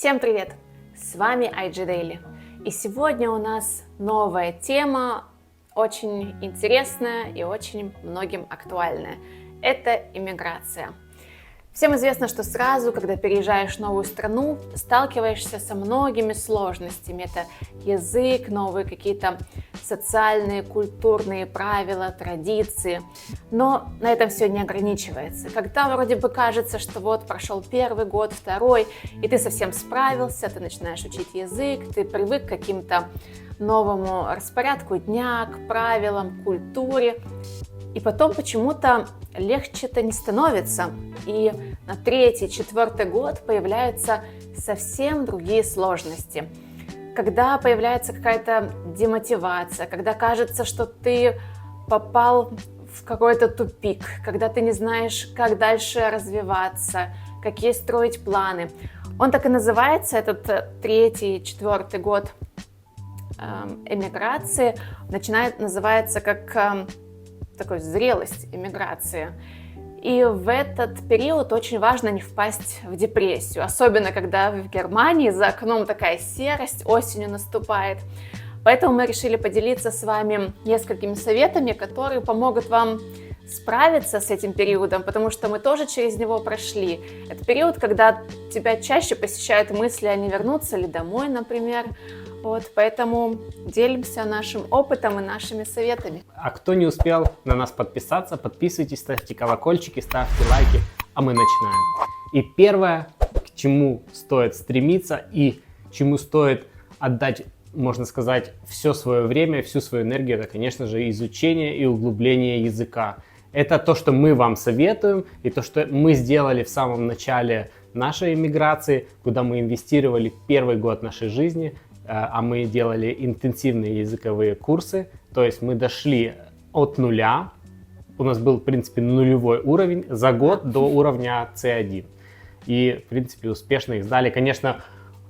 Всем привет! С вами IG Daily. И сегодня у нас новая тема, очень интересная и очень многим актуальная. Это иммиграция. Всем известно, что сразу, когда переезжаешь в новую страну, сталкиваешься со многими сложностями. Это язык, новые какие-то социальные, культурные правила, традиции. Но на этом все не ограничивается. Когда вроде бы кажется, что вот прошел первый год, второй, и ты совсем справился, ты начинаешь учить язык, ты привык к каким-то новому распорядку дня, к правилам, к культуре. И потом почему-то легче-то не становится. И на третий, четвертый год появляются совсем другие сложности. Когда появляется какая-то демотивация, когда кажется, что ты попал в какой-то тупик, когда ты не знаешь, как дальше развиваться, какие строить планы. Он так и называется, этот третий, четвертый год эмиграции, называется как такой зрелость эмиграции. И в этот период очень важно не впасть в депрессию, особенно когда в Германии за окном такая серость, осенью наступает. Поэтому мы решили поделиться с вами несколькими советами, которые помогут вам справиться с этим периодом, потому что мы тоже через него прошли. Это период, когда тебя чаще посещают мысли, а не вернуться ли домой, например. Поэтому делимся нашим опытом и нашими советами. А кто не успел на нас подписаться, подписывайтесь, ставьте колокольчики, ставьте лайки, а мы начинаем. И первое, к чему стоит стремиться и чему стоит отдать, можно сказать, все свое время, всю свою энергию, это, конечно же, изучение и углубление языка. Это то, что мы вам советуем, и то, что мы сделали в самом начале нашей эмиграции, куда мы инвестировали первый год нашей жизни, а мы делали интенсивные языковые курсы, то есть мы дошли от нуля, у нас был, в принципе, нулевой уровень за год до уровня C1. И, в принципе, успешно их сдали. Конечно,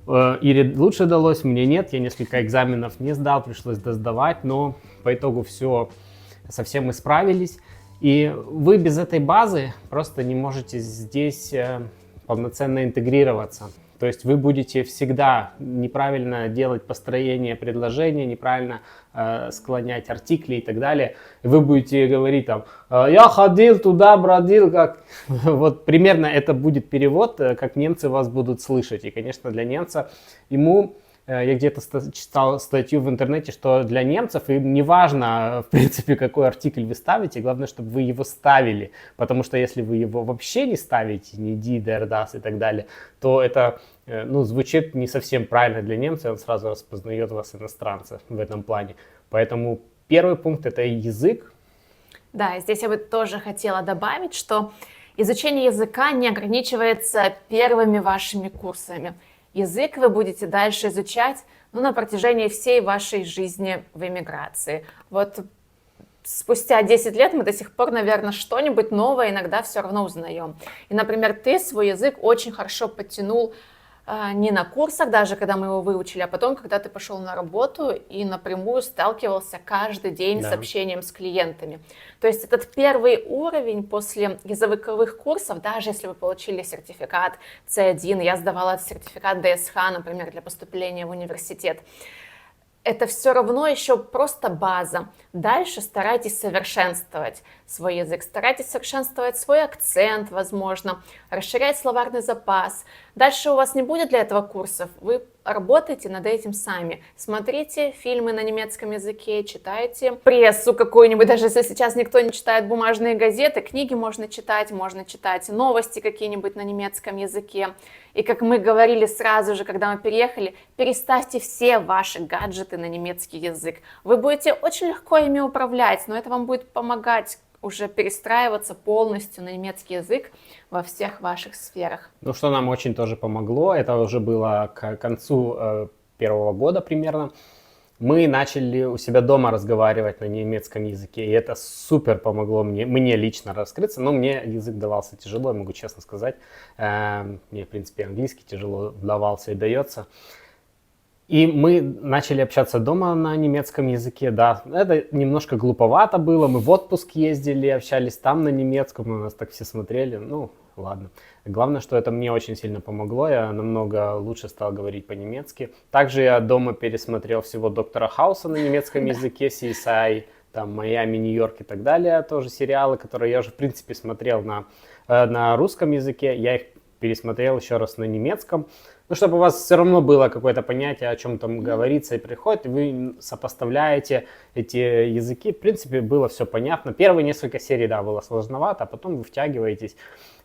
Ире лучше далось, мне нет, я несколько экзаменов не сдал, пришлось досдавать, но по итогу все совсем мы справились. И вы без этой базы просто не можете здесь полноценно интегрироваться. То есть вы будете всегда неправильно делать построение предложения, неправильно склонять артикли и так далее. Вы будете говорить там «я ходил туда, бродил», как... Вот примерно это будет перевод, как немцы вас будут слышать. И, конечно, для немца я где-то читал статью в интернете, что для немцев им не важно, в принципе, какой артикль вы ставите, главное, чтобы вы его ставили. Потому что если вы его вообще не ставите, не die, der, das и так далее, то это звучит не совсем правильно для немца, он сразу распознает вас иностранца в этом плане. Поэтому первый пункт – это язык. Да, здесь я бы тоже хотела добавить, что изучение языка не ограничивается первыми вашими курсами. Язык вы будете дальше изучать на протяжении всей вашей жизни в эмиграции. Вот спустя 10 лет мы до сих пор, наверное, что-нибудь новое иногда все равно узнаем. И, например, ты свой язык очень хорошо подтянул не на курсах, даже когда мы его выучили, а потом, когда ты пошел на работу и напрямую сталкивался каждый день с общением с клиентами. То есть этот первый уровень после языковых курсов, даже если вы получили сертификат C1, я сдавала сертификат DSH, например, для поступления в университет, это все равно еще просто база. Дальше старайтесь совершенствовать свой язык, старайтесь совершенствовать свой акцент, возможно, расширять словарный запас. Дальше у вас не будет для этого курсов, вы работаете над этим сами. Смотрите фильмы на немецком языке, читайте прессу какую-нибудь, даже если сейчас никто не читает бумажные газеты, книги можно читать новости какие-нибудь на немецком языке. И как мы говорили сразу же, когда мы переехали, переставьте все ваши гаджеты на немецкий язык. Вы будете очень легко ими управлять, но это вам будет помогать уже перестраиваться полностью на немецкий язык во всех ваших сферах. Что нам очень тоже помогло, это уже было к концу первого года примерно. Мы начали у себя дома разговаривать на немецком языке, и это супер помогло мне лично раскрыться, но мне язык давался тяжело, я могу честно сказать. Мне, в принципе, английский тяжело давался и дается. И мы начали общаться дома на немецком языке, да, это немножко глуповато было, мы в отпуск ездили, общались там на немецком, на нас так все смотрели, ладно. Главное, что это мне очень сильно помогло, я намного лучше стал говорить по-немецки. Также я дома пересмотрел всего Доктора Хауса на немецком языке, CSI, там Майами, Нью-Йорк и так далее, тоже сериалы, которые я уже в принципе смотрел на русском языке, я их пересмотрел еще раз на немецком. Ну, чтобы у вас все равно было какое-то понятие, о чем там говорится и приходит, и вы сопоставляете эти языки. В принципе, было все понятно. Первые несколько серий, да, было сложновато, а потом вы втягиваетесь.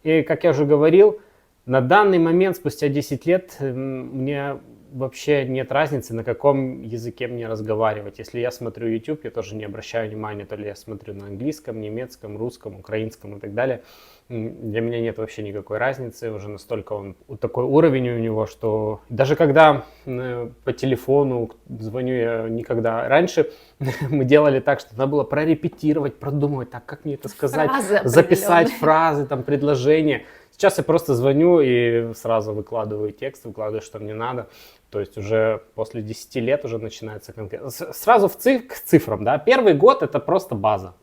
И, как я уже говорил, на данный момент, спустя 10 лет, мне вообще нет разницы, на каком языке мне разговаривать. Если я смотрю YouTube, я тоже не обращаю внимания, то ли я смотрю на английском, немецком, русском, украинском и так далее. Для меня нет вообще никакой разницы, уже настолько он такой уровень у него, что даже когда по телефону звоню, я никогда... Раньше мы делали так, что надо было прорепетировать, продумывать, так, как мне это сказать, записать фразы, там, предложения. Сейчас я просто звоню и сразу выкладываю текст, выкладываю, что мне надо. То есть уже после 10 лет уже начинается конкретно. Сразу к цифрам, да. Первый год это просто база.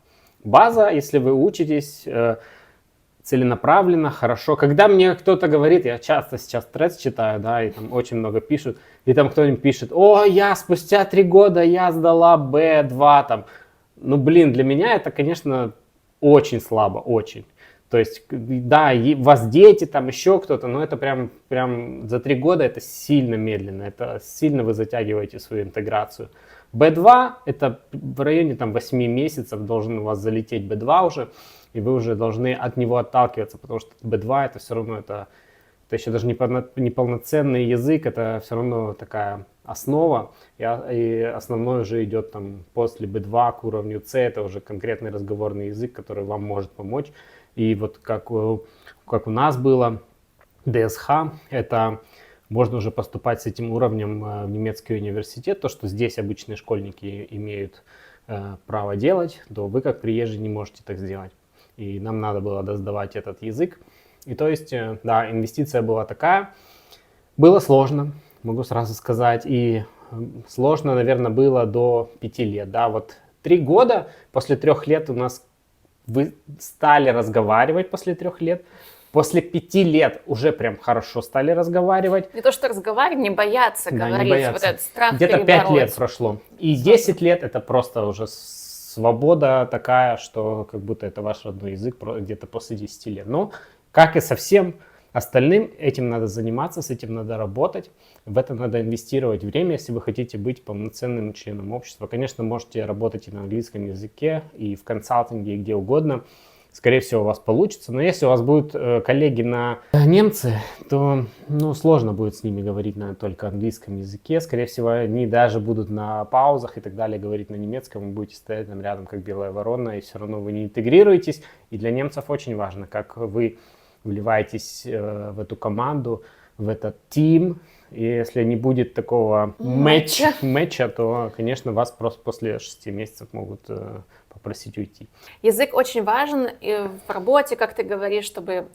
База, если вы учитесь целенаправленно, хорошо. Когда мне кто-то говорит, я часто сейчас трец читаю, да, и там очень много пишут, и там кто-нибудь пишет: о, я спустя 3 года я сдала B2, там. Ну, блин, для меня это, конечно, очень слабо, очень. То есть, да, у вас дети, там еще кто-то, но это прям за 3 года это сильно медленно, это сильно вы затягиваете свою интеграцию. B2 это в районе там 8 месяцев должен у вас залететь B2 уже, и вы уже должны от него отталкиваться, потому что B2 это все равно это еще даже не полноценный язык, это все равно такая основа, и основной уже идет там после B2 к уровню C, это уже конкретный разговорный язык, который вам может помочь. И вот как у нас было, ДСХ, это можно уже поступать с этим уровнем в немецкий университет. То, что здесь обычные школьники имеют право делать, то вы как приезжие не можете так сделать. И нам надо было сдавать этот язык. И то есть, да, инвестиция была такая. Было сложно, могу сразу сказать. И сложно, наверное, было до 5 лет. Да, вот 3 года, после 3 лет у нас вы стали разговаривать после 3 лет. После 5 лет уже прям хорошо стали разговаривать. Не то, что разговаривать, не бояться говорить. Не бояться. Вот этот страх где-то 5 лет прошло. И 10 лет это просто уже свобода такая, что как будто это ваш родной язык где-то после 10 лет. Но, как и со всем остальным, этим надо заниматься, с этим надо работать. В это надо инвестировать время, если вы хотите быть полноценным членом общества. Конечно, можете работать и на английском языке, и в консалтинге, и где угодно. Скорее всего, у вас получится. Но если у вас будут коллеги немцы, то сложно будет с ними говорить на только английском языке. Скорее всего, они даже будут на паузах и так далее говорить на немецком. Вы будете стоять там рядом, как белая ворона, и все равно вы не интегрируетесь. И для немцев очень важно, как вы вливаетесь в эту команду, в этот тим. И если не будет такого матча, то, конечно, вас просто после 6 месяцев могут попросить уйти. Язык очень важен и в работе, как ты говоришь, чтобы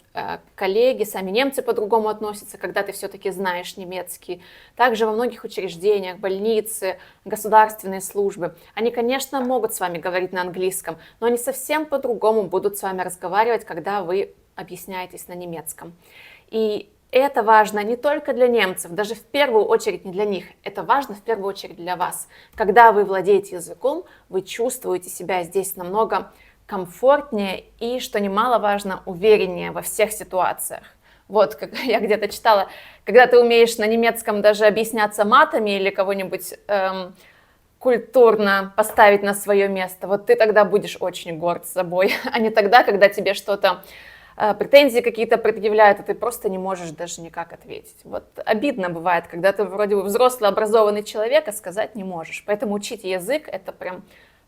коллеги, сами немцы по-другому относятся, когда ты все-таки знаешь немецкий. Также во многих учреждениях, больницы, государственные службы. Они, конечно, могут с вами говорить на английском, но они совсем по-другому будут с вами разговаривать, когда вы объясняетесь на немецком. И это важно не только для немцев, даже в первую очередь не для них. Это важно в первую очередь для вас. Когда вы владеете языком, вы чувствуете себя здесь намного комфортнее и, что немаловажно, увереннее во всех ситуациях. Вот, как я где-то читала, когда ты умеешь на немецком даже объясняться матами или кого-нибудь культурно поставить на свое место, вот ты тогда будешь очень горд собой, а не тогда, когда тебе что-то претензии какие-то предъявляют, а ты просто не можешь даже никак ответить. Вот обидно бывает, когда ты вроде бы взрослый, образованный человек, а сказать не можешь. Поэтому учите язык, это прям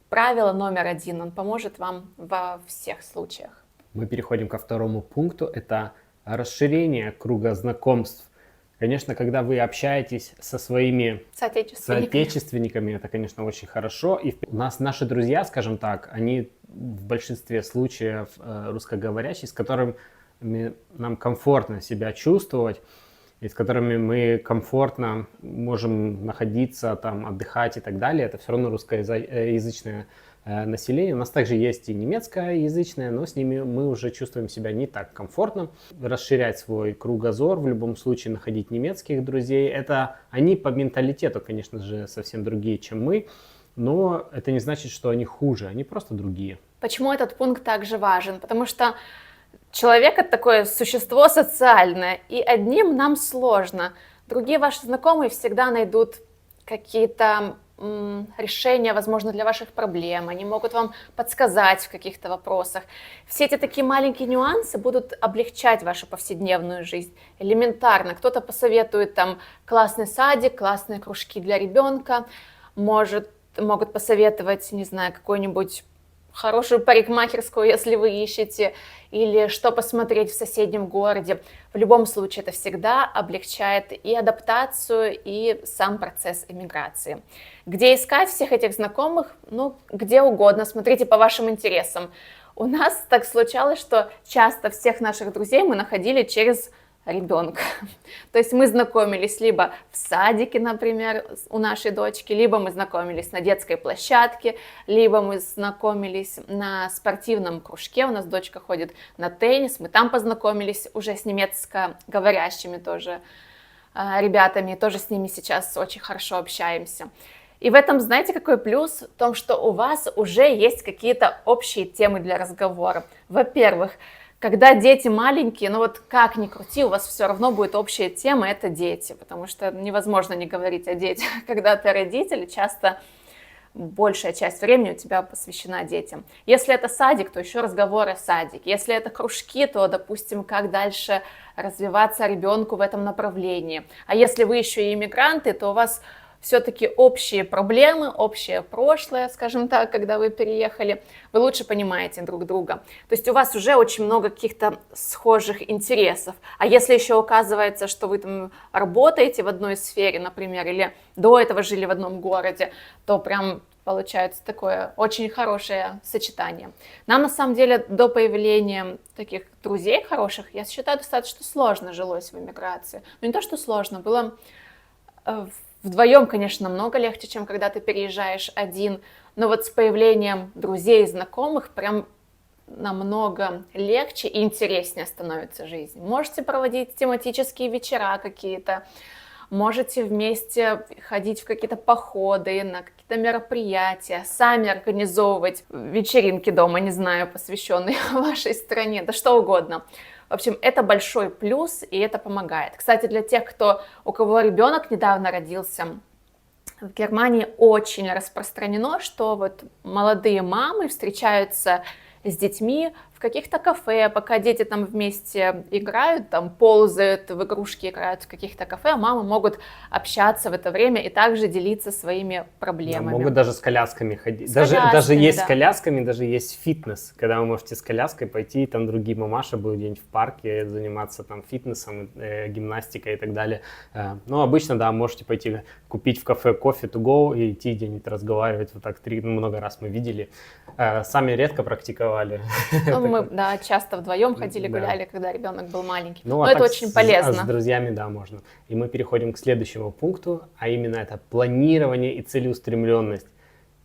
правило номер 1. Он поможет вам во всех случаях. Мы переходим ко второму пункту. Это расширение круга знакомств. Конечно, когда вы общаетесь со своими соотечественниками, это, конечно, очень хорошо. И у нас наши друзья, скажем так, они в большинстве случаев русскоговорящие, с которыми нам комфортно себя чувствовать, и с которыми мы комфортно можем находиться, там, отдыхать и так далее. Это все равно русскоязычная населения. У нас также есть и немецкоязычное, но с ними мы уже чувствуем себя не так комфортно. Расширять свой кругозор, в любом случае находить немецких друзей. Это они по менталитету, конечно же, совсем другие, чем мы, но это не значит, что они хуже, они просто другие. Почему этот пункт также важен? Потому что человек — это такое существо социальное, и одним нам сложно. Другие ваши знакомые всегда найдут какие-то решения, возможно, для ваших проблем. Они могут вам подсказать в каких-то вопросах. Все эти такие маленькие нюансы будут облегчать вашу повседневную жизнь. Элементарно. Кто-то посоветует там классный садик, классные кружки для ребенка. Могут посоветовать, не знаю, какой-нибудь хорошую парикмахерскую, если вы ищете, или что посмотреть в соседнем городе. В любом случае, это всегда облегчает и адаптацию, и сам процесс эмиграции. Где искать всех этих знакомых? Ну, где угодно, смотрите по вашим интересам. У нас так случалось, что часто всех наших друзей мы находили через ребенка. То есть мы знакомились либо в садике, например, у нашей дочки, либо мы знакомились на детской площадке, либо мы знакомились на спортивном кружке. У нас дочка ходит на теннис, мы там познакомились уже с немецкоговорящими тоже ребятами, тоже с ними сейчас очень хорошо общаемся. И в этом, знаете, какой плюс? В том, что у вас уже есть какие-то общие темы для разговора. Во-первых, когда дети маленькие, ну вот как ни крути, у вас все равно будет общая тема, это дети, потому что невозможно не говорить о детях. Когда ты родитель, часто большая часть времени у тебя посвящена детям. Если это садик, то еще разговоры о садике. Если это кружки, то, допустим, как дальше развиваться ребенку в этом направлении. А если вы еще и иммигранты, то у вас все-таки общие проблемы, общее прошлое, скажем так, когда вы переехали, вы лучше понимаете друг друга. То есть у вас уже очень много каких-то схожих интересов. А если еще оказывается, что вы там работаете в одной сфере, например, или до этого жили в одном городе, то прям получается такое очень хорошее сочетание. Нам на самом деле до появления таких друзей хороших, я считаю, достаточно сложно жилось в эмиграции. Но не то, что сложно, было вдвоем, конечно, намного легче, чем когда ты переезжаешь один, но вот с появлением друзей и знакомых прям намного легче и интереснее становится жизнь. Можете проводить тематические вечера какие-то, можете вместе ходить в какие-то походы, на какие-то мероприятия, сами организовывать вечеринки дома, не знаю, посвященные вашей стране, да что угодно. В общем, это большой плюс, и это помогает. Кстати, для тех, у кого ребенок недавно родился, в Германии очень распространено, что вот молодые мамы встречаются с детьми в каких-то кафе, пока дети там вместе играют, там ползают, в игрушки играют в каких-то кафе, а мамы могут общаться в это время и также делиться своими проблемами. Да, могут даже с колясками ходить. С даже есть да. с колясками, даже есть фитнес, когда вы можете с коляской пойти, и там другие мамаши будут где-нибудь в парке заниматься там фитнесом, гимнастикой и так далее. Но обычно, да, можете пойти купить в кафе кофе to go и идти где-нибудь разговаривать. Вот так много раз мы видели. Сами редко практиковали. Мы, да, часто вдвоем ходили, гуляли, когда ребенок был маленький. Ну, но это очень полезно. С друзьями, да, можно. И мы переходим к следующему пункту, а именно это планирование и целеустремленность.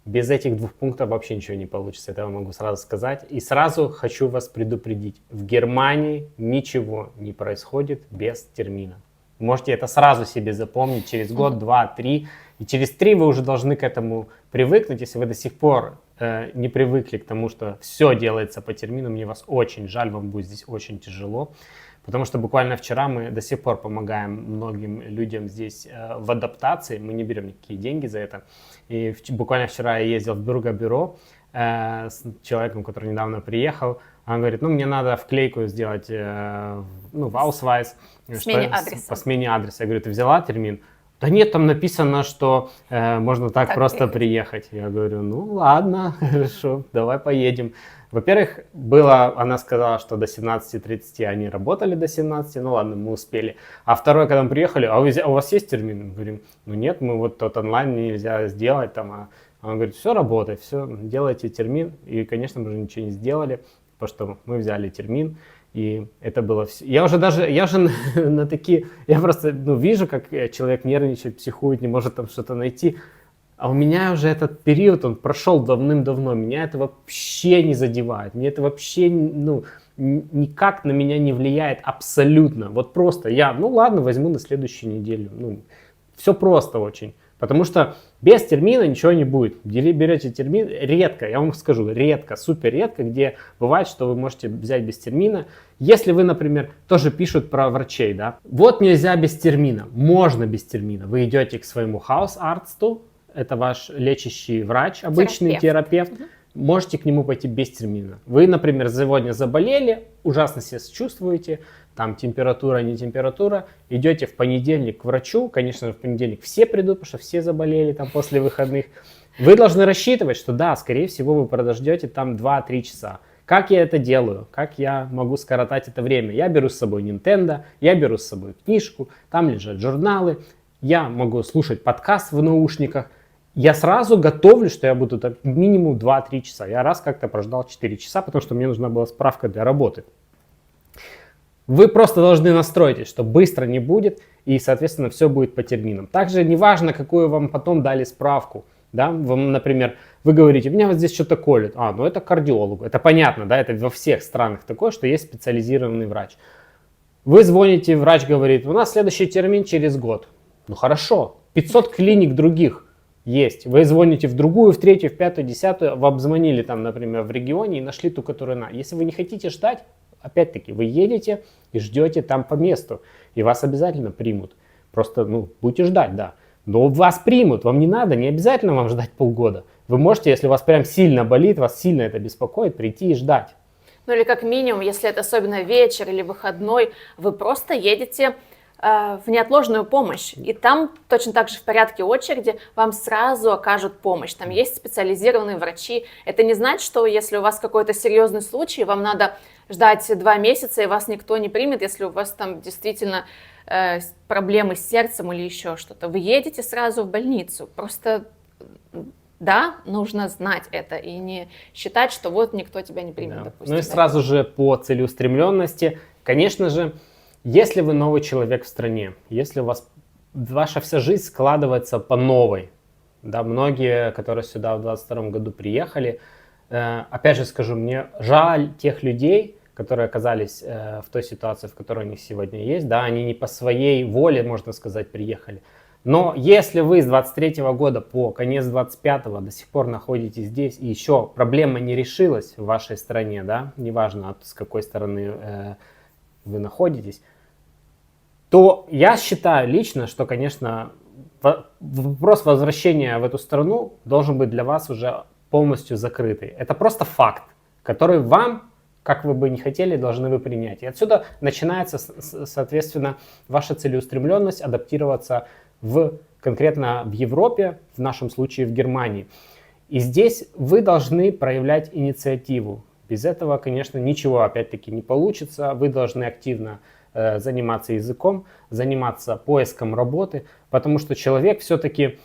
Без этих двух пунктов вообще ничего не получится, это я могу сразу сказать. И сразу хочу вас предупредить, в Германии ничего не происходит без термина. Можете это сразу себе запомнить через год, два, три. И через 3 вы уже должны к этому привыкнуть. Если вы до сих пор не привыкли к тому, что все делается по термину, мне вас очень жаль, вам будет здесь очень тяжело. Потому что буквально вчера мы до сих пор помогаем многим людям здесь в адаптации. Мы не берем никакие деньги за это. И буквально вчера я ездил в бюро с человеком, который недавно приехал. Он говорит, мне надо вклейку сделать, в Ausweis. По смене адреса. Я говорю, ты взяла термин? Да нет, там написано, что можно так просто приехать. Я говорю, ладно, хорошо, давай поедем. Во-первых, она сказала, что до 17:30 они работали до 17, ладно, мы успели. А второе, когда мы приехали, а у вас есть термин? Мы говорим, нет, мы вот тот онлайн нельзя сделать. А он говорит, все работает, все, делайте термин. И, конечно, мы уже ничего не сделали, потому что мы взяли термин. И это было все. Я уже на такие, я просто вижу, как человек нервничает, психует, не может там что-то найти. А у меня уже этот период, он прошел давным-давно, меня это вообще не задевает, мне это вообще, ну, никак на меня не влияет абсолютно. Вот просто я, ну ладно, возьму на следующую неделю. Ну, все просто очень. Потому что без термина ничего не будет. Берете термин, редко, я вам скажу, редко, супер редко, где бывает, что вы можете взять без термина. Если вы, например, тоже пишут про врачей, да, вот нельзя без термина, можно без термина. Вы идете к своему хаус-арсту, это ваш лечащий врач, обычный терапевт. Можете к нему пойти без термина. Вы, например, сегодня заболели, ужасно себя чувствуете, там температура, не температура, идете в понедельник к врачу, конечно же в понедельник все придут, потому что все заболели там после выходных. Вы должны рассчитывать, что да, скорее всего вы подождете там 2-3 часа. Как я это делаю? Как я могу скоротать это время? Я беру с собой Nintendo, я беру с собой книжку, там лежат журналы, я могу слушать подкаст в наушниках. Я сразу готовлю, что я буду там минимум 2-3 часа. Я раз как-то прождал 4 часа, потому что мне нужна была справка для работы. Вы просто должны настроить, что быстро не будет, и, соответственно, все будет по терминам. Также неважно, какую вам потом дали справку. Да? Вам, например, вы говорите, меня вот здесь что-то колет. Ну это кардиологу. Это понятно, да, это во всех странах такое, что есть специализированный врач. Вы звоните, врач говорит, у нас следующий термин через год. Ну хорошо, 500 клиник других есть. Вы звоните в другую, в третью, в пятую, десятую, вы обзвонили там, например, в регионе и нашли ту, которая на. Если вы не хотите ждать, опять-таки, вы едете и ждете там по месту, и вас обязательно примут. Просто, будете ждать, да. Но вас примут, вам не надо, не обязательно вам ждать полгода. Вы можете, если у вас прям сильно болит, вас сильно это беспокоит, прийти и ждать. Ну или как минимум, если это особенно вечер или выходной, вы просто едете в неотложную помощь. И там точно так же в порядке очереди вам сразу окажут помощь. Там есть специализированные врачи. Это не значит, что если у вас какой-то серьезный случай, вам надо ждать 2 месяца, и вас никто не примет, если у вас там действительно проблемы с сердцем или еще что-то. Вы едете сразу в больницу. Просто, да, нужно знать это и не считать, что вот никто тебя не примет, допустим. Ну и сразу же по целеустремленности, конечно же, если вы новый человек в стране, если у вас ваша вся жизнь складывается по новой, да, многие, которые сюда в 22 году приехали, опять же скажу, мне жаль тех людей, которые оказались в той ситуации, в которой они сегодня есть, да, они не по своей воле, можно сказать, приехали. Но если вы с 23 года по конец 25 до сих пор находитесь здесь, и еще проблема не решилась в вашей стране, да, неважно с какой стороны вы находитесь, то я считаю лично, что, конечно, вопрос возвращения в эту страну должен быть для вас уже полностью закрытый. Это просто факт, который вам, как вы бы не хотели, должны вы принять. И отсюда начинается, соответственно, ваша целеустремленность адаптироваться конкретно в Европе, в нашем случае в Германии. И здесь вы должны проявлять инициативу. Без этого, конечно, ничего опять-таки не получится. Вы должны активно заниматься языком, заниматься поиском работы, потому что человек все-таки,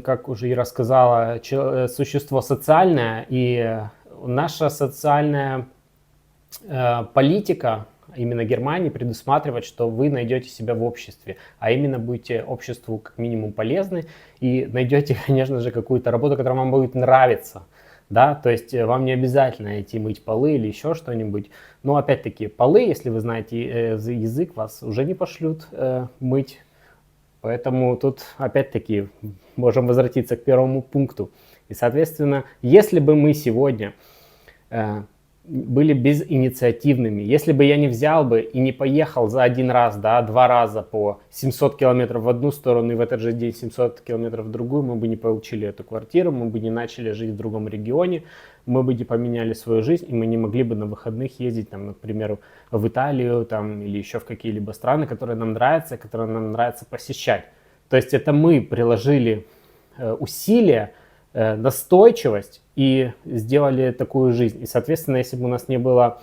как уже Ира сказала, существо социальное, и наша социальная политика именно Германии предусматривает, что вы найдете себя в обществе, а именно будете обществу как минимум полезны и найдете, конечно же, какую-то работу, которая вам будет нравиться. Да, то есть вам не обязательно идти мыть полы или еще что-нибудь. Но опять-таки полы, если вы знаете язык, вас уже не пошлют мыть. Поэтому тут опять-таки можем возвратиться к первому пункту. И соответственно, если бы мы сегодня были безинициативными, если бы я не взял бы и не поехал за один раз, да, 2 раза по 700 километров в одну сторону и в этот же день 700 километров в другую, мы бы не получили эту квартиру, мы бы не начали жить в другом регионе, мы бы не поменяли свою жизнь, и мы не могли бы на выходных ездить, там, например, в Италию там, или еще в какие-либо страны, которые нам нравится посещать. То есть это мы приложили усилия, настойчивость и сделали такую жизнь. И, соответственно, если бы у нас не было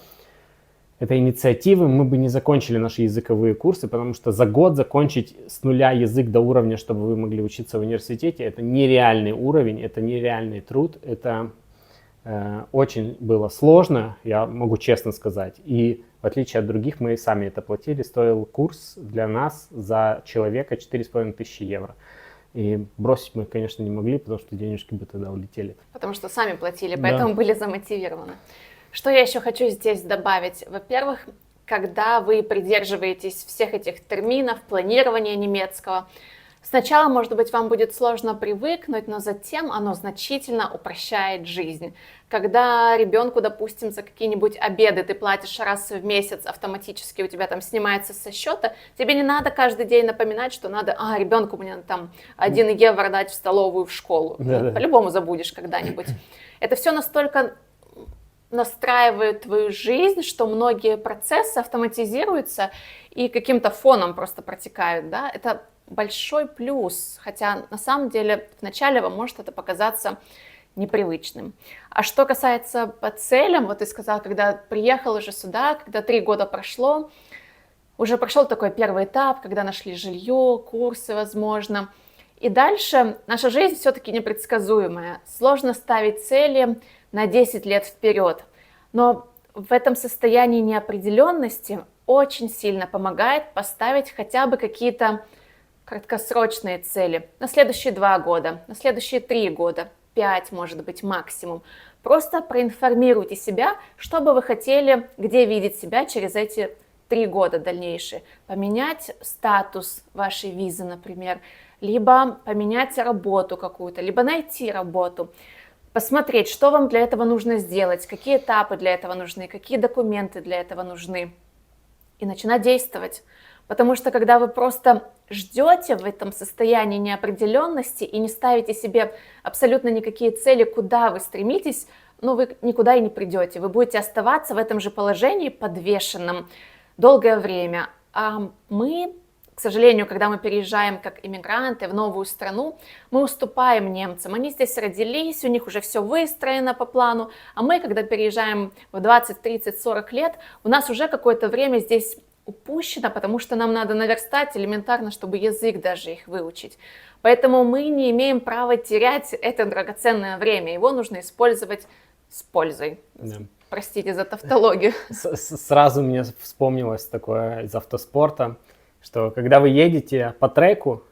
этой инициативы, мы бы не закончили наши языковые курсы, потому что за год закончить с нуля язык до уровня, чтобы вы могли учиться в университете, это нереальный уровень, это нереальный труд, это очень было сложно, я могу честно сказать. И в отличие от других, мы сами это платили, стоил курс для нас за человека 4500 евро. И бросить мы, конечно, не могли, потому что денежки бы тогда улетели. Потому что сами платили, Да. поэтому были замотивированы. Что я еще хочу здесь добавить? Во-первых, когда вы придерживаетесь всех этих терминов, планирования немецкого, сначала, может быть, вам будет сложно привыкнуть, но затем оно значительно упрощает жизнь. Когда ребенку, допустим, за какие-нибудь обеды ты платишь раз в месяц, автоматически у тебя там снимается со счета, тебе не надо каждый день напоминать, что надо, ребенку мне там 1 евро дать в столовую, в школу. Да-да. По-любому забудешь когда-нибудь. Это все настолько настраивает твою жизнь, что многие процессы автоматизируются и каким-то фоном просто протекают, да, это большой плюс, хотя на самом деле вначале вам может это показаться непривычным. А что касается по целям, вот ты сказал, когда приехал уже сюда, когда 3 года прошло, уже прошел такой первый этап, когда нашли жилье, курсы, возможно, и дальше наша жизнь все-таки непредсказуемая, сложно ставить цели на 10 лет вперед, но в этом состоянии неопределенности очень сильно помогает поставить хотя бы какие-то краткосрочные цели на следующие 2 года, на следующие 3 года, 5, может быть, максимум. Просто проинформируйте себя, что бы вы хотели, где видеть себя через эти 3 года дальнейшие. Поменять статус вашей визы, например, либо поменять работу какую-то, либо найти работу. Посмотреть, что вам для этого нужно сделать, какие этапы для этого нужны, какие документы для этого нужны. И начинать действовать. Потому что когда вы просто ждете в этом состоянии неопределенности и не ставите себе абсолютно никакие цели, куда вы стремитесь, вы никуда и не придете. Вы будете оставаться в этом же положении подвешенном долгое время. А мы, к сожалению, когда мы переезжаем как иммигранты в новую страну, мы уступаем немцам. Они здесь родились, у них уже все выстроено по плану, а мы, когда переезжаем в 20, 30, 40 лет, у нас уже какое-то время здесь упущено, потому что нам надо наверстать элементарно, чтобы язык даже их выучить. Поэтому мы не имеем права терять это драгоценное время. Его нужно использовать с пользой. Да. Простите за тавтологию. Сразу мне вспомнилось такое из автоспорта, что когда вы едете по треку,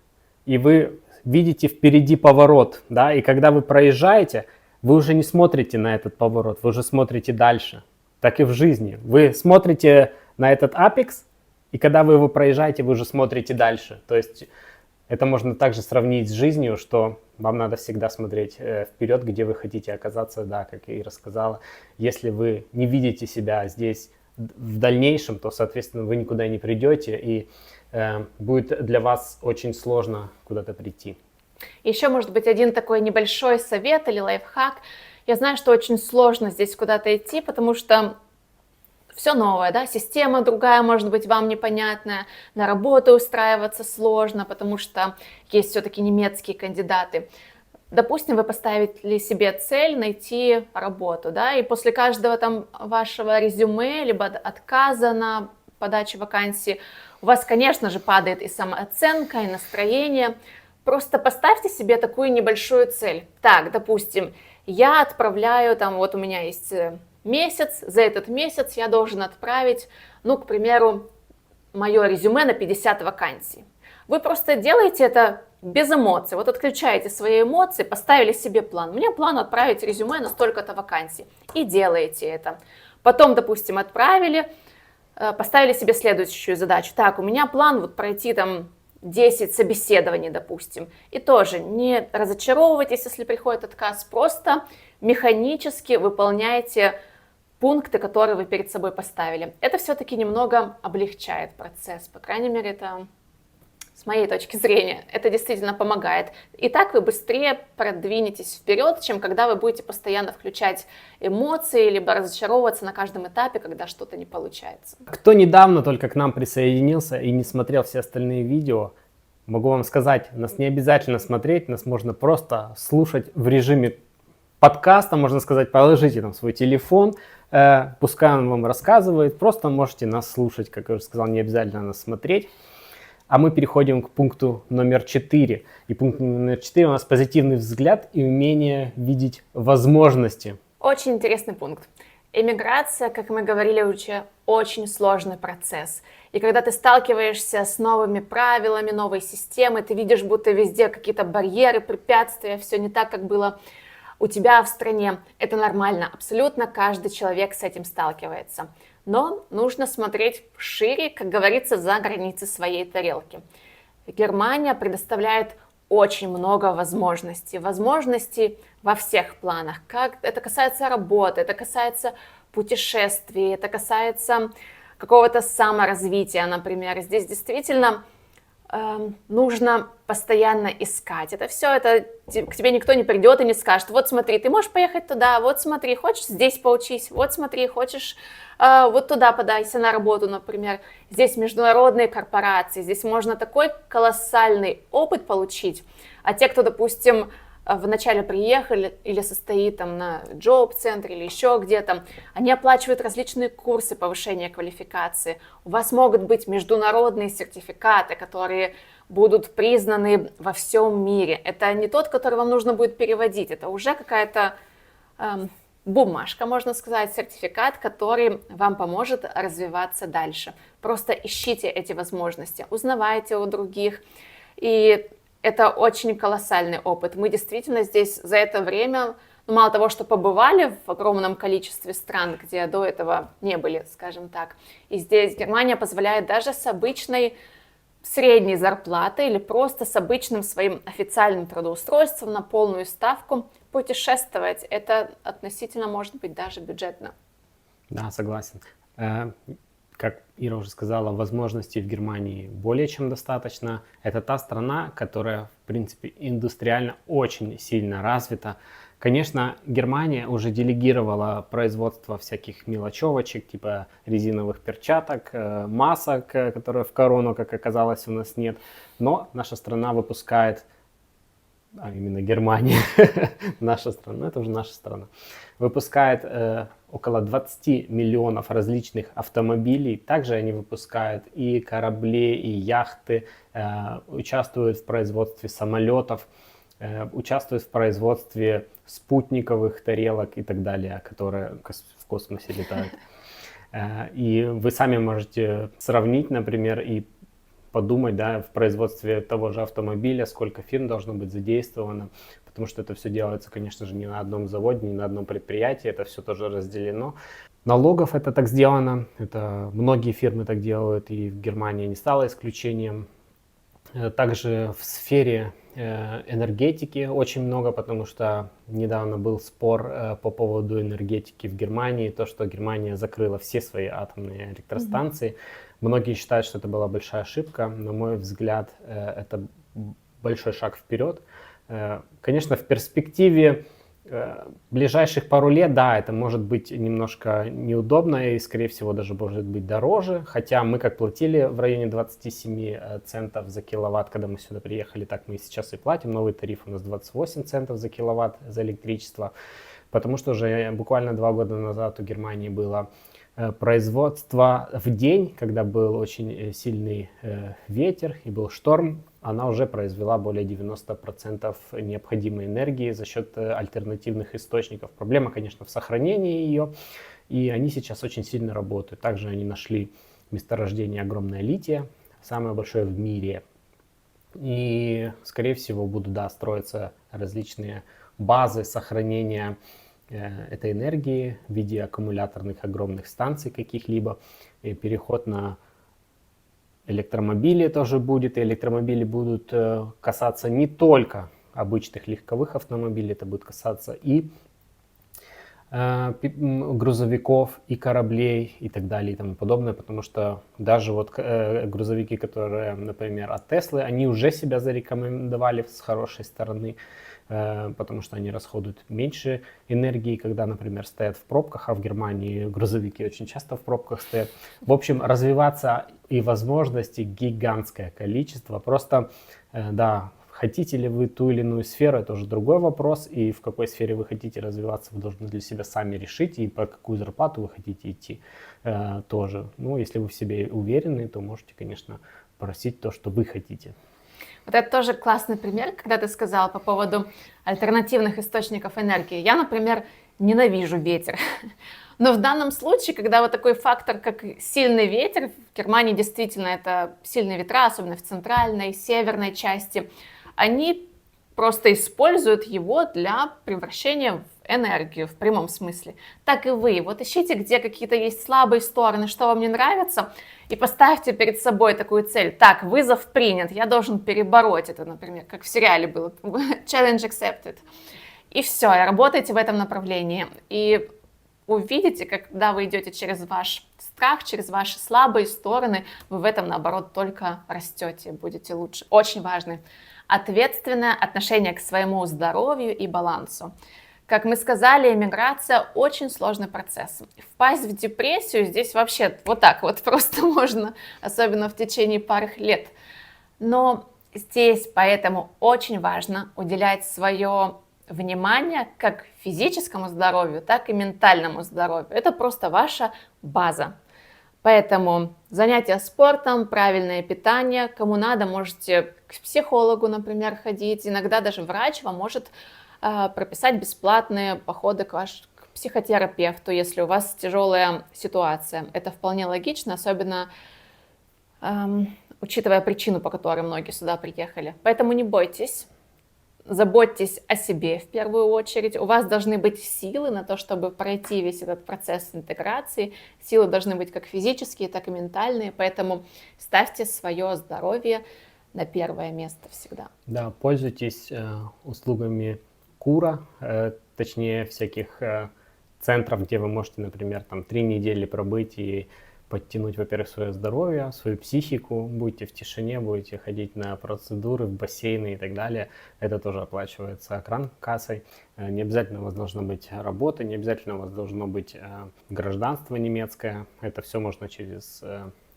и вы видите впереди поворот, да, и когда вы проезжаете, вы уже не смотрите на этот поворот, вы уже смотрите дальше. Так и в жизни. Вы смотрите на этот апекс, и когда вы его проезжаете, вы уже смотрите дальше. То есть это можно также сравнить с жизнью, что вам надо всегда смотреть вперед, где вы хотите оказаться, да, как я и рассказала. Если вы не видите себя здесь в дальнейшем, то, соответственно, вы никуда не придете, и будет для вас очень сложно куда-то прийти. Еще, может быть, один такой небольшой совет или лайфхак. Я знаю, что очень сложно здесь куда-то идти, потому что все новое, да, система другая, может быть, вам непонятная, на работу устраиваться сложно, потому что есть все-таки немецкие кандидаты. Допустим, вы поставили себе цель найти работу, да, и после каждого там вашего резюме, либо отказа на подачу вакансии, у вас, конечно же, падает и самооценка, и настроение. Просто поставьте себе такую небольшую цель. Так, допустим, я отправляю, там, вот у меня есть месяц, за этот месяц я должен отправить, к примеру, мое резюме на 50 вакансий. Вы просто делаете это без эмоций. Вот отключаете свои эмоции, поставили себе план. У меня план отправить резюме на столько-то вакансий. И делаете это. Потом, допустим, отправили, поставили себе следующую задачу. Так, у меня план пройти там 10 собеседований, допустим. И тоже не разочаровывайтесь, если приходит отказ. Просто механически выполняйте пункты, которые вы перед собой поставили. Это все-таки немного облегчает процесс. По крайней мере, это с моей точки зрения. Это действительно помогает. И так вы быстрее продвинетесь вперед, чем когда вы будете постоянно включать эмоции, либо разочаровываться на каждом этапе, когда что-то не получается. Кто недавно только к нам присоединился и не смотрел все остальные видео, могу вам сказать, нас не обязательно смотреть, нас можно просто слушать в режиме подкаста, можно сказать, положите там свой телефон, пускай он вам рассказывает, просто можете нас слушать, как я уже сказал, не обязательно нас смотреть. А мы переходим к пункту номер 4. И пункт номер 4 у нас позитивный взгляд и умение видеть возможности. Очень интересный пункт. Эмиграция, как мы говорили уже, очень сложный процесс. И когда ты сталкиваешься с новыми правилами, новой системой, ты видишь, будто везде какие-то барьеры, препятствия, все не так, как было у тебя в стране. Это нормально, абсолютно каждый человек с этим сталкивается. Но нужно смотреть шире, как говорится, за границы своей тарелки. Германия предоставляет очень много возможностей. Возможностей во всех планах. Как это касается работы, это касается путешествий, это касается какого-то саморазвития, например. Здесь действительно нужно постоянно искать. Это все, это к тебе никто не придет и не скажет: вот смотри, ты можешь поехать туда, вот смотри, хочешь здесь поучись, вот смотри, хочешь вот туда подайся на работу, например. Здесь международные корпорации, здесь можно такой колоссальный опыт получить. А те, кто, допустим, вначале приехали или состоит там на джоб-центре или еще где-то, они оплачивают различные курсы повышения квалификации. У вас могут быть международные сертификаты, которые будут признаны во всем мире. Это не тот, который вам нужно будет переводить, это уже какая-то бумажка, можно сказать, сертификат, который вам поможет развиваться дальше. Просто ищите эти возможности, узнавайте у других. И это очень колоссальный опыт. Мы действительно здесь за это время, мало того, что побывали в огромном количестве стран, где до этого не были, скажем так, и здесь Германия позволяет даже с обычной средней зарплатой или просто с обычным своим официальным трудоустройством на полную ставку путешествовать. Это относительно может быть даже бюджетно. Да, согласен. Как Ира уже сказала, возможностей в Германии более чем достаточно. Это та страна, которая, в принципе, индустриально очень сильно развита. Конечно, Германия уже делегировала производство всяких мелочевочек, типа резиновых перчаток, масок, которые в корону, как оказалось, у нас нет. Но наша страна выпускает, именно Германия, наша страна, это уже наша страна, выпускает около 20 миллионов различных автомобилей. Также они выпускают и корабли, и яхты, участвуют в производстве самолетов, участвуют в производстве спутниковых тарелок и так далее, которые в космосе летают. И вы сами можете сравнить, например, и подумать, да, в производстве того же автомобиля, сколько фирм должно быть задействовано, потому что это все делается, конечно же, не на одном заводе, не на одном предприятии, это все тоже разделено. Налогов это так сделано, это многие фирмы так делают, и в Германии не стало исключением. Также в сфере энергетики очень много, потому что недавно был спор по поводу энергетики в Германии, то, что Германия закрыла все свои атомные электростанции. Многие считают, что это была большая ошибка. На мой взгляд, это большой шаг вперед. Конечно, в перспективе ближайших пару лет, да, это может быть немножко неудобно и, скорее всего, даже может быть дороже. Хотя мы как платили в районе 27 центов за киловатт, когда мы сюда приехали, так мы и сейчас и платим. Новый тариф у нас 28 центов за киловатт за электричество. Потому что уже буквально 2 года назад у Германии было производство в день, когда был очень сильный ветер и был шторм. Она уже произвела более 90% необходимой энергии за счет альтернативных источников. Проблема, конечно, в сохранении ее, и они сейчас очень сильно работают. Также они нашли месторождение огромное лития, самое большое в мире. И, скорее всего, будут, да, строиться различные базы сохранения этой энергии в виде аккумуляторных огромных станций каких-либо. И переход на электромобили тоже будет, и электромобили будут касаться не только обычных легковых автомобилей, это будет касаться и грузовиков, и кораблей, и так далее, и тому подобное, потому что даже вот грузовики, которые, например, от Теслы, они уже себя зарекомендовали с хорошей стороны, потому что они расходуют меньше энергии, когда, например, стоят в пробках, а в Германии грузовики очень часто в пробках стоят. В общем, развиваться и возможностей гигантское количество. Просто, да, хотите ли вы ту или иную сферу, это уже другой вопрос, и в какой сфере вы хотите развиваться, вы должны для себя сами решить, и по какую зарплату вы хотите идти тоже. Ну, если вы в себе уверены, то можете, конечно, просить то, что вы хотите. Вот это тоже классный пример, когда ты сказал по поводу альтернативных источников энергии. Я, например, ненавижу ветер. Но в данном случае, когда вот такой фактор, как сильный ветер, в Германии действительно это сильные ветра, особенно в центральной, северной части, они просто используют его для превращения в энергию, в прямом смысле. Так и вы. Вот ищите, где какие-то есть слабые стороны, что вам не нравится, и поставьте перед собой такую цель. Так, вызов принят, я должен перебороть это, например, как в сериале было, challenge accepted. И все, и работайте в этом направлении. И увидите, когда вы идете через ваш страх, через ваши слабые стороны, вы в этом, наоборот, только растете, будете лучше. Очень важно. Ответственное отношение к своему здоровью и балансу. Как мы сказали, эмиграция очень сложный процесс. Впасть в депрессию здесь вообще вот так вот просто можно, особенно в течение пары лет. Но здесь поэтому очень важно уделять свое внимание как физическому здоровью, так и ментальному здоровью. Это просто ваша база. Поэтому занятия спортом, правильное питание. Кому надо, можете к психологу, например, ходить. Иногда даже врач вам может прописать бесплатные походы к психотерапевту, если у вас тяжелая ситуация. Это вполне логично, особенно учитывая причину, по которой многие сюда приехали. Поэтому не бойтесь. Заботьтесь о себе в первую очередь. У вас должны быть силы на то, чтобы пройти весь этот процесс интеграции. Силы должны быть как физические, так и ментальные. Поэтому ставьте свое здоровье на первое место всегда. Да, пользуйтесь услугами Кура, точнее всяких центров, где вы можете, например, там 3 недели пробыть и подтянуть, во-первых, свое здоровье, свою психику, будете в тишине, будете ходить на процедуры, в бассейны и так далее. Это тоже оплачивается кассой. Не обязательно у вас должна быть работа, не обязательно у вас должно быть гражданство немецкое. Это все можно через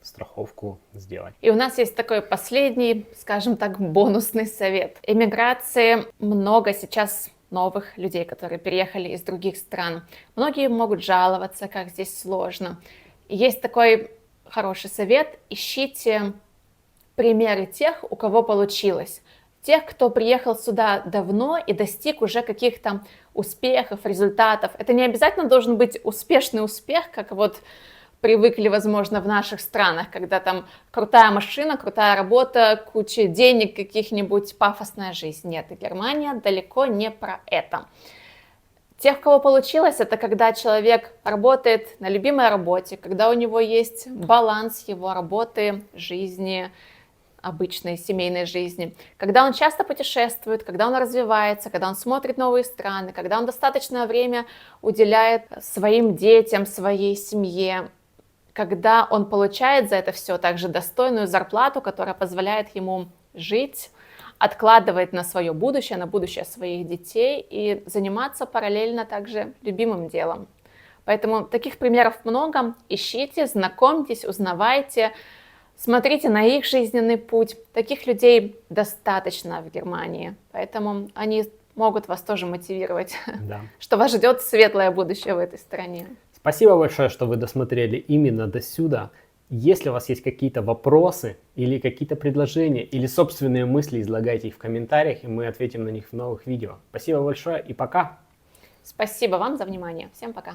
страховку сделать. И у нас есть такой последний, скажем так, бонусный совет. Эмиграции много сейчас новых людей, которые переехали из других стран. Многие могут жаловаться, как здесь сложно. И есть такой хороший совет: ищите примеры тех, у кого получилось. Тех, кто приехал сюда давно и достиг уже каких-то успехов, результатов. Это не обязательно должен быть успешный успех, как вот привыкли, возможно, в наших странах, когда там крутая машина, крутая работа, куча денег каких-нибудь, пафосная жизнь. Нет, и Германия далеко не про это. Тех, у кого получилось, это когда человек работает на любимой работе, когда у него есть баланс его работы, жизни, обычной семейной жизни, когда он часто путешествует, когда он развивается, когда он смотрит новые страны, когда он достаточное время уделяет своим детям, своей семье, когда он получает за это все также достойную зарплату, которая позволяет ему жить, откладывать на свое будущее, на будущее своих детей и заниматься параллельно также любимым делом. Поэтому таких примеров много. Ищите, знакомьтесь, узнавайте, смотрите на их жизненный путь. Таких людей достаточно в Германии, поэтому они могут вас тоже мотивировать, Да. что вас ждет светлое будущее в этой стране. Спасибо большое, что вы досмотрели именно до сюда. Если у вас есть какие-то вопросы или какие-то предложения или собственные мысли, излагайте их в комментариях, и мы ответим на них в новых видео. Спасибо большое и пока! Спасибо вам за внимание. Всем пока!